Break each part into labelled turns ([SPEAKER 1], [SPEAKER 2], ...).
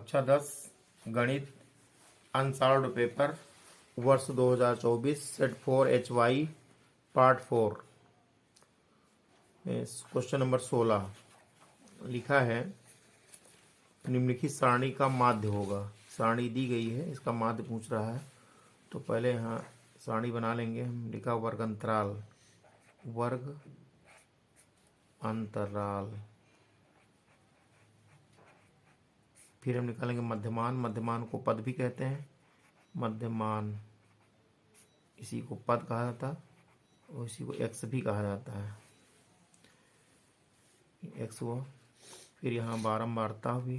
[SPEAKER 1] कक्षा 10 गणित unsolved paper वर्ष 2024 set 4 HY part 4। Question number 16 लिखा है निम्नलिखित सारणी का माध्य होगा। सारणी दी गई है, इसका माध्य पूछ रहा है। तो पहले यहाँ सारणी बना लेंगे हम। लिखा वर्ग अंतराल, वर्ग अंतराल। फिर हम निकालेंगे मध्यमान। मध्यमान को पद भी कहते हैं। मध्यमान, इसी को पद कहा जाता है और इसी को एक्स भी कहा जाता है। एक्स हुआ। फिर यहाँ बारंबारता भी,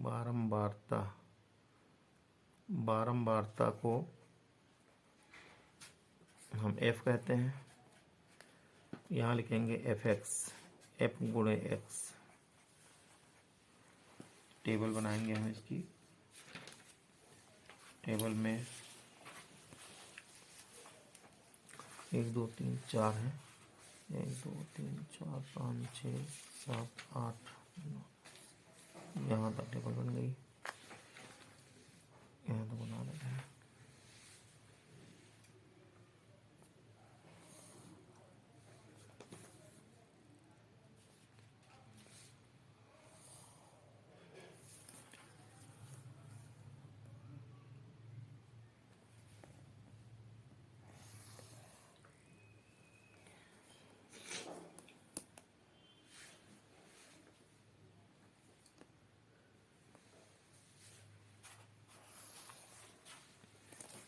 [SPEAKER 1] बारंबारता, बारंबारता को हम एफ कहते हैं। यहाँ लिखेंगे एफ एक्स, एफ गुणे एक्स। टेबल बनाएंगे हम इसकी। टेबल में 1 2 3 4 है। 1 2 3 4 5 6 7 8 9, यहाँ तक टेबल बन गई। यहाँ तक बना लेते हैं।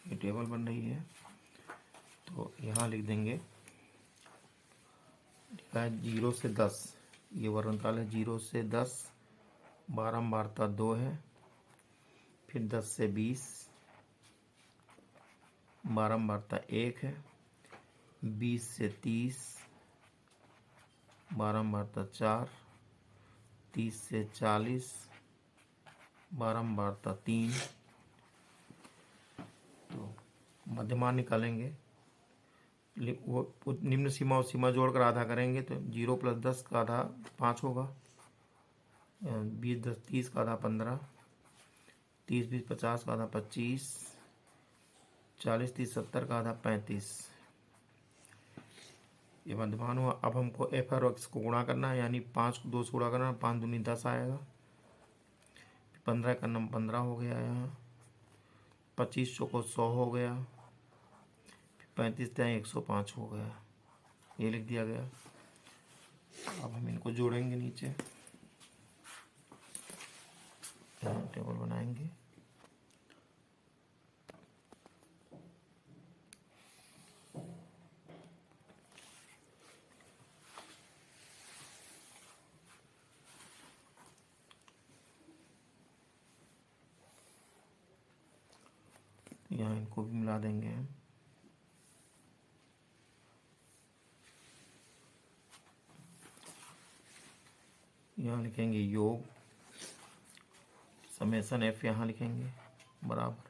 [SPEAKER 1] ये टेबल बन रही है। तो यहाँ लिख देंगे, लिखा है 0 से 10। ये वर्ग अंतराल है। 0 से 10, बारंबारता 2 है। फिर 10 से 20, बारंबारता 1 है। 20 से 30, बारंबारता 4। 30 से 40, बारंबारता 3। तो मध्यमान निकालेंगे। वो निम्न सीमा और सीमा जोड़कर आधा करेंगे तो 0 + 10 का आधा 5 होगा। 20 10 30 का आधा 15। 30 20 50 का आधा 25। 40 30 70 का आधा 35। ये मध्यमान हुआ। अब हमको एफ और एक्स को गुणा करना है, यानी 5 को 2 से गुणा करना। 5 दूनी 10 आएगा। 15 का नंबर 15 हो गया। यहाँ 25 को 100 हो गया। 35 ત્યાં 105 हो गया। ये लिख दिया गया। अब हम इनको जोड़ेंगे नीचे। यहाँ टेबल बनाएंगे। यहाँ इनको भी मिला देंगे। यहाँ लिखेंगे योग, समेसन एफ यहाँ लिखेंगे बराबर,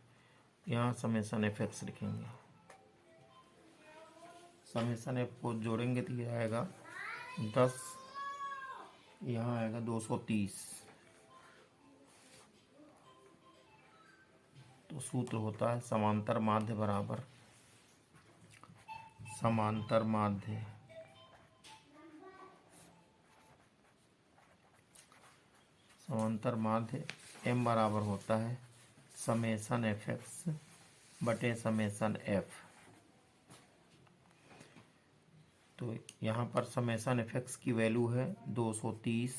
[SPEAKER 1] यहाँ समेसन एफ एक्स लिखेंगे। समेसन एफ को जोड़ेंगे तो ये आएगा 10, यहाँ आएगा 230। तो सूत्र होता है समांतर माध्य बराबर समांतर माध्य। समांतर माध्य m बराबर होता है समेसन एफ एक्स बटे समेसन एफ। तो यहाँ पर समेसन एफ एक्स की वैल्यू है 230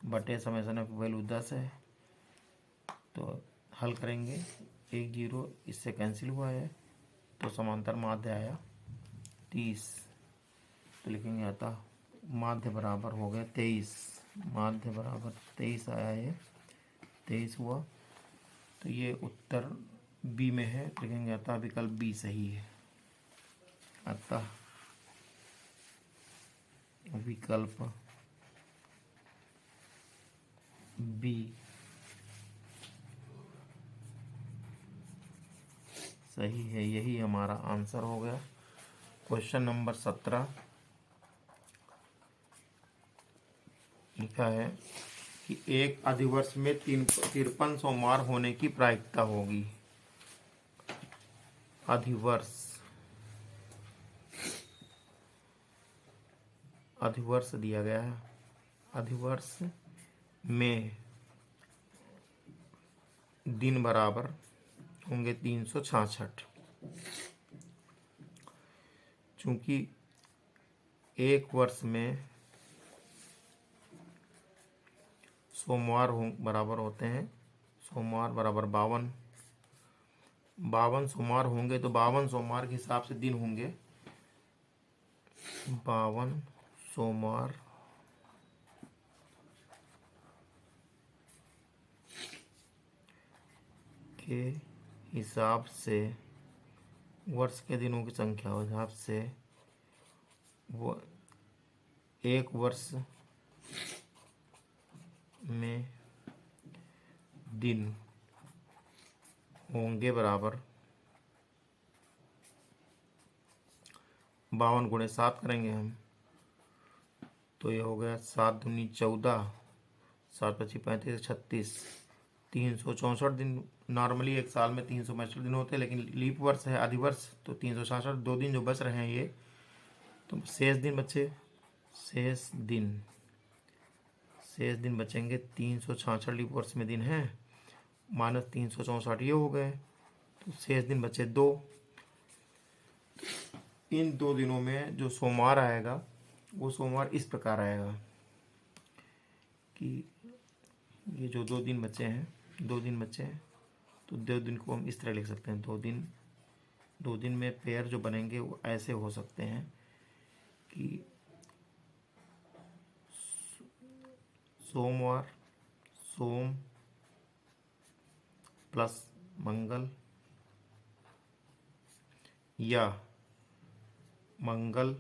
[SPEAKER 1] बटे समेसन एफ वैल्यू 10 है। तो हल करेंगे, 1 0 इससे कैंसिल हुआ है तो समांतर माध्य आया 30। तो लिखेंगे अतः माध्य बराबर हो गया 23। माध्य बराबर 23 आया है। 23 हुआ। तो ये उत्तर बी में है। लिखेंगे अतः विकल्प बी सही है। अतः विकल्प बी सही है। यही हमारा आंसर हो गया। क्वेश्चन नंबर 17 लिखा है कि एक अधिवर्ष में 53 सोमवार होने की प्रायिकता होगी। अधिवर्ष दिया गया है, अधिवर्ष में दिन बराबर होंगे 366। चूंकि एक वर्ष में सोमवार बराबर होते हैं, सोमवार बराबर 52 सोमवार होंगे, तो 52 सोमवार के हिसाब से दिन होंगे। 52 सोमवार के हिसाब से वर्ष के दिनों की संख्या के हिसाब से वो एक वर्ष में दिन होंगे बराबर 52 गुणे 7 करेंगे हम, तो ये हो गया 7 दूनी 14, 7 पच्चीस 35 36, 364 दिन। नॉर्मली एक साल में 365 दिन होते हैं, लेकिन लीप वर्ष है, अधिवर्ष, तो 366, 2 दिन जो बच रहे हैं ये, तो शेष दिन बचे, शेष दिन बचेंगे 366 लीप वर्ष में दिन है, माइनस 364 ये हो गए, तो शेष दिन बचे 2। इन 2 दिनों में जो सोमवार आएगा वो सोमवार इस प्रकार आएगा कि ये जो 2 दिन बचे हैं, 2 दिन बचे हैं, तो 2 दिन को हम इस तरह लिख सकते हैं। 2 दिन में पेयर जो बनेंगे वो ऐसे हो सकते हैं कि सोमवार, सोम प्लस मंगल, या मंगल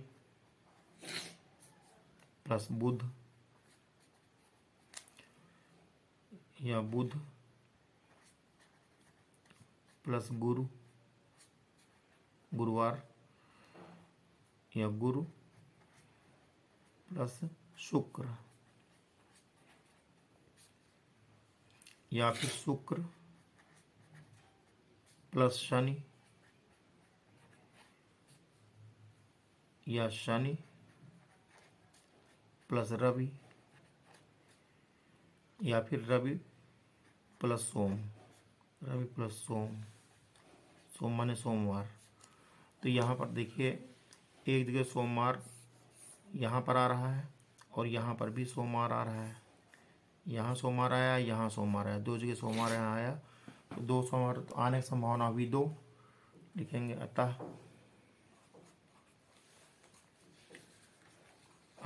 [SPEAKER 1] प्लस बुध, या बुध प्लस गुरुवार, या गुरु प्लस शुक्र, या फिर शुक्र प्लस शनि, या शनि प्लस रवि, या फिर रवि प्लस सोम, सोम माने सोमवार। तो यहाँ पर देखिए एक जगह सोमवार यहाँ पर आ रहा है और यहाँ पर भी सोमवार आ रहा है, यहाँ सोमवार आया, यहाँ सोमवार आया, 2 जगह सोमवार यहाँ आया, तो 2 सोमवार तो आने की संभावना अभी 2 लिखेंगे। अतः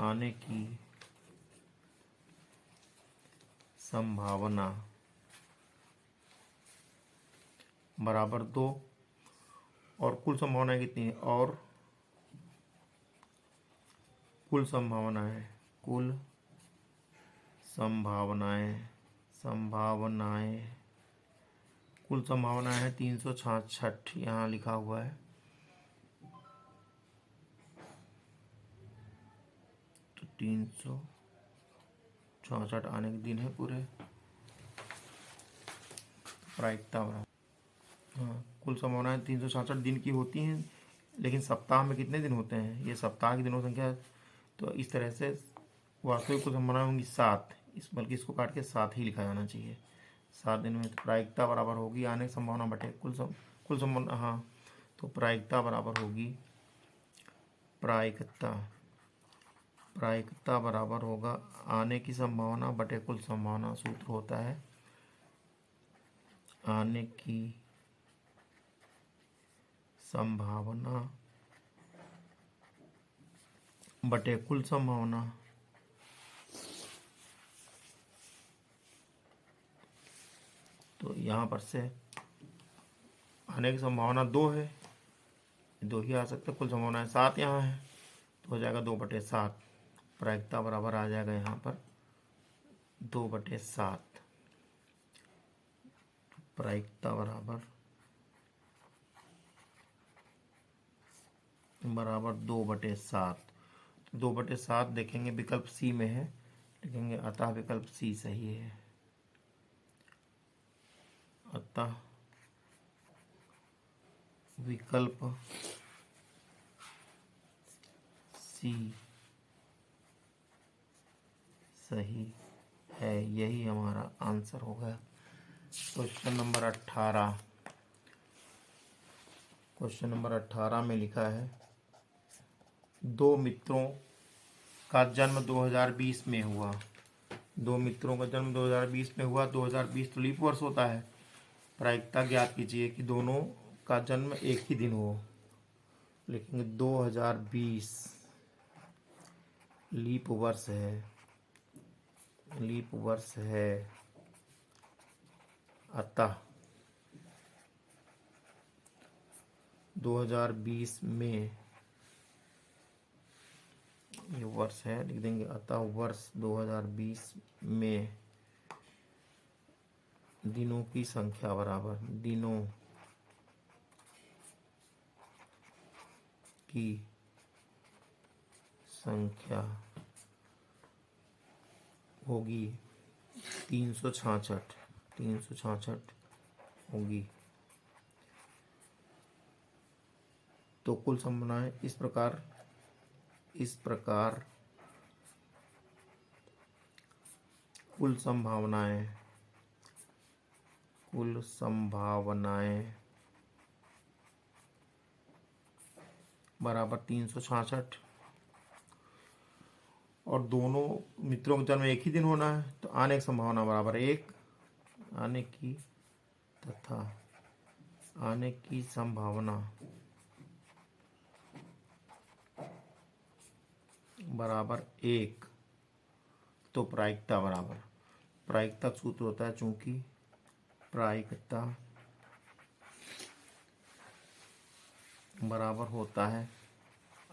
[SPEAKER 1] आने की संभावना बराबर 2, और कुल संभावना कितनी है, और कुल संभावनाएं कुल संभावनाएं है 366, यहाँ लिखा हुआ है, तो 366 आने के दिन है पूरे, प्रायिकता बराबर। हाँ, कुल संभावनाएं 366 दिन की होती हैं, लेकिन सप्ताह में कितने दिन होते हैं, ये सप्ताह की दिनों की संख्या, तो इस तरह से वास्तविक कुल संभावनाएं होंगी 7, बल्कि इसको काट के 7 ही लिखा जाना चाहिए। 7 दिन में तो प्रायिकता बराबर होगी आने की संभावना बटे कुल संभावना। हाँ, तो प्रायिकता बराबर होगी, प्रायिकता बराबर होगा आने की संभावना बटे कुल संभावना। सूत्र होता है आने की संभावना बटे कुल संभावना। तो यहाँ पर से आने की संभावना 2 है, 2 ही आ सकता है, कुल संभावना 7 यहाँ है, तो हो जाएगा 2/7। प्रायिकता बराबर आ जाएगा यहाँ पर 2/7। प्रायिकता बराबर 2/7। 2/7 देखेंगे विकल्प सी में है, लिखेंगे अतः विकल्प सी सही है। अतः विकल्प सी सही है, यही हमारा आंसर होगा। Question number 18। क्वेश्चन नंबर 18 में लिखा है दो मित्रों का जन्म 2020 में हुआ। दो मित्रों का जन्म 2020 में हुआ। 2020 तो लीप वर्ष होता है। प्रायिकता ज्ञात कीजिए कि दोनों का जन्म एक ही दिन हो। लिखेंगे 2020 लीप वर्ष है, लीप वर्ष है, अतः 2020 में ये वर्ष है, लिख देंगे अतः वर्ष 2020 में दिनों की संख्या बराबर दिनों की संख्या होगी 366। 366 होगी। तो कुल संभावनाएं इस प्रकार कुल संभावनाएं बराबर 366। और दोनों मित्रों का जन्म एक ही दिन होना है, तो आने की संभावना बराबर 1, आने की तथा आने की संभावना बराबर 1। तो प्रायिकता बराबर, प्रायिकता का सूत्र होता है, चूंकि प्रायिकता बराबर होता है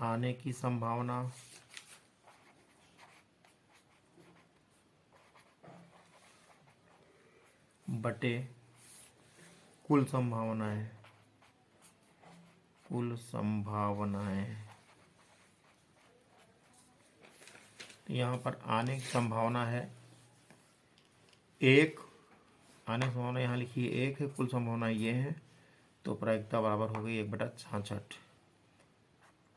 [SPEAKER 1] आने की संभावना बटे कुल संभावनाएं। कुल संभावनाएं, तो यहाँ पर आने की संभावना है 1, आने की संभावना यहाँ लिखी है 1 है, कुल संभावना ये है, तो प्रायिकता बराबर हो गई 1/66।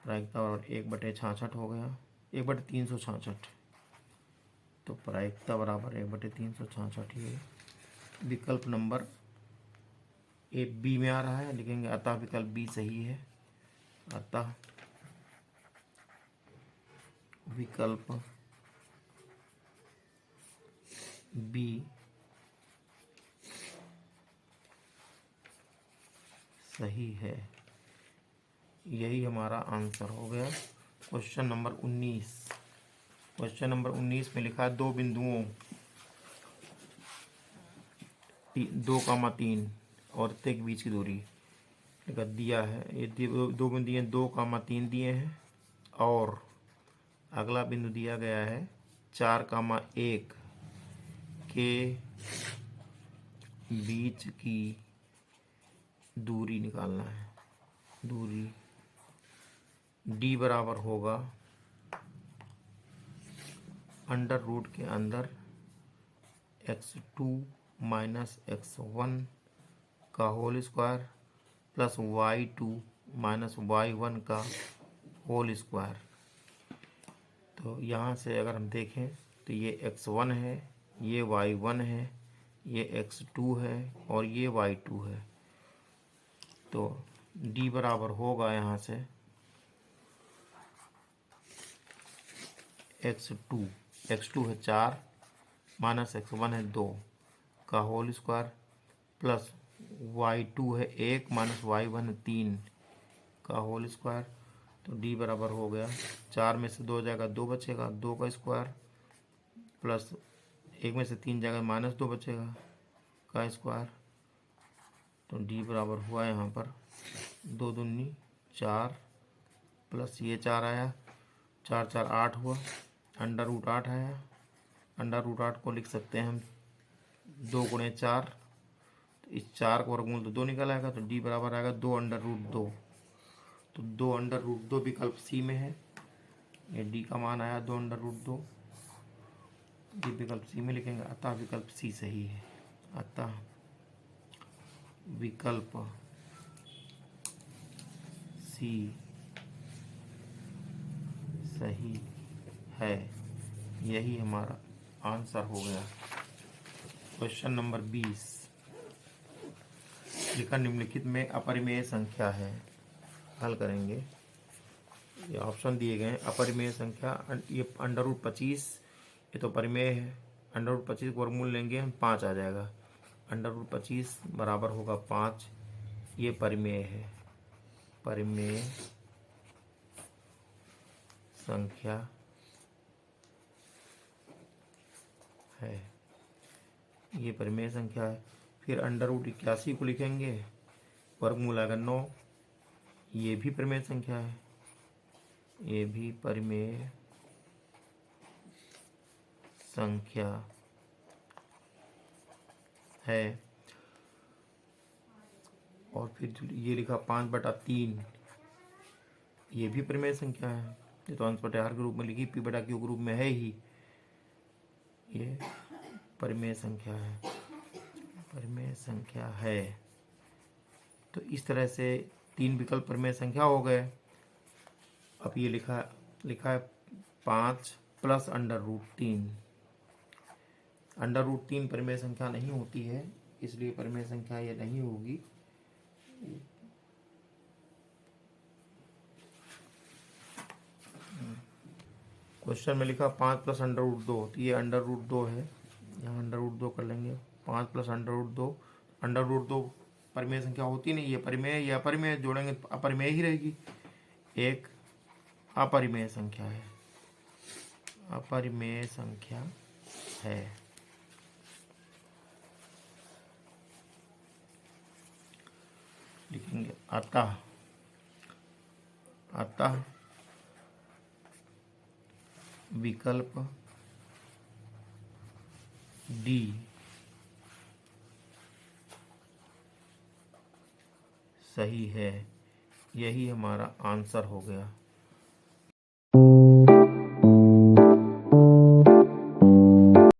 [SPEAKER 1] प्रायिकता बराबर 1/66 हो गया, 1/366। तो प्रायिकता बराबर 1/366। ये विकल्प नंबर ए बी में आ रहा है। लिखेंगे अतः विकल्प बी सही है। अतः विकल्प बी सही है, यही हमारा आंसर हो गया। Question number 19। क्वेश्चन नंबर 19 में लिखा है दो बिंदुओं 2,3 और के बीच की दूरी लिखा दिया है। ये दो बिंदु 2,3 दिए हैं और अगला बिंदु दिया गया है 4,1 के बीच की दूरी निकालना है। दूरी d बराबर होगा अंडर रूट के अंदर x2 माइनस x1 का whole square plus y2 minus y1 का होल स्क्वायर। तो यहाँ से अगर हम देखें तो ये x1 है, ये y1 है, ये x2 है और ये y2 है। तो d बराबर होगा यहाँ से x2 है 4 माइनस x1 है 2 का होल स्क्वायर प्लस y2 है 1 माइनस y1 है 3 का होल स्क्वायर। तो d बराबर हो गया 4 में से 2 जाएगा 2 बचेगा, 2 का स्क्वायर प्लस 1 में से 3 जाएगा माइनस 2 बचेगा का स्क्वायर। तो d बराबर हुआ यहाँ पर 2 दूनी 4 प्लस ये 4 आया, 4 4 8 हुआ, अंडर रूट 8 आया। अंडर रूट 8 को लिख सकते हैं हम 2 गुणे 4, तो इस 4 को वर्गमूल तो 2 निकल आएगा। तो d बराबर आएगा 2 अंडर रूट 2। तो 2 अंडर रूट 2 विकल्प सी में है। ये d का मान आया 2 अंडर रूट 2। ये विकल्प सी में लिखेंगे, अतः विकल्प सी सही है। अतः विकल्प सी सही है, यही हमारा आंसर हो गया। क्वेश्चन नंबर 20, लिखा निम्नलिखित में अपरिमेय संख्या है। हल करेंगे। ये ऑप्शन दिए गए हैं। अपरिमेय संख्या, ये √25, ये तो परिमेय है। √25 को वर्गमूल लेंगे हम 5 आ जाएगा। √25 बराबर होगा 5, ये परिमेय है। परिमेय संख्या है, ये परिमेय संख्या है। फिर √81 को लिखेंगे, वर्गमूल आएगा 9, ये भी परिमेय संख्या है। ये भी परिमेय संख्या है। और फिर ये लिखा 5/3, ये भी परिमेय संख्या है। ये तो अंश बटे आर के रूप में लिखी, P/Q के रूप में है ही, ये परिमेय संख्या है। परिमेय संख्या है। तो इस तरह से 3 विकल्प परिमेय संख्या हो गए। अब ये लिखा है 5 + √3। √3 परिमेय संख्या नहीं होती है, इसलिए परिमेय संख्या ये नहीं होगी। क्वेश्चन में लिखा 5 + √2, तो ये √2 है, यहाँ √2 कर लेंगे। 5 + √2, √2 परिमेय संख्या होती नहीं, ये परिमेय या अपरिमेय जोड़ेंगे तो अपरिमेय ही रहेगी। एक अपरिमेय संख्या है, अपरिमेय संख्या है। लिखेंगे अतः विकल्प डी सही है, यही हमारा आंसर हो गया।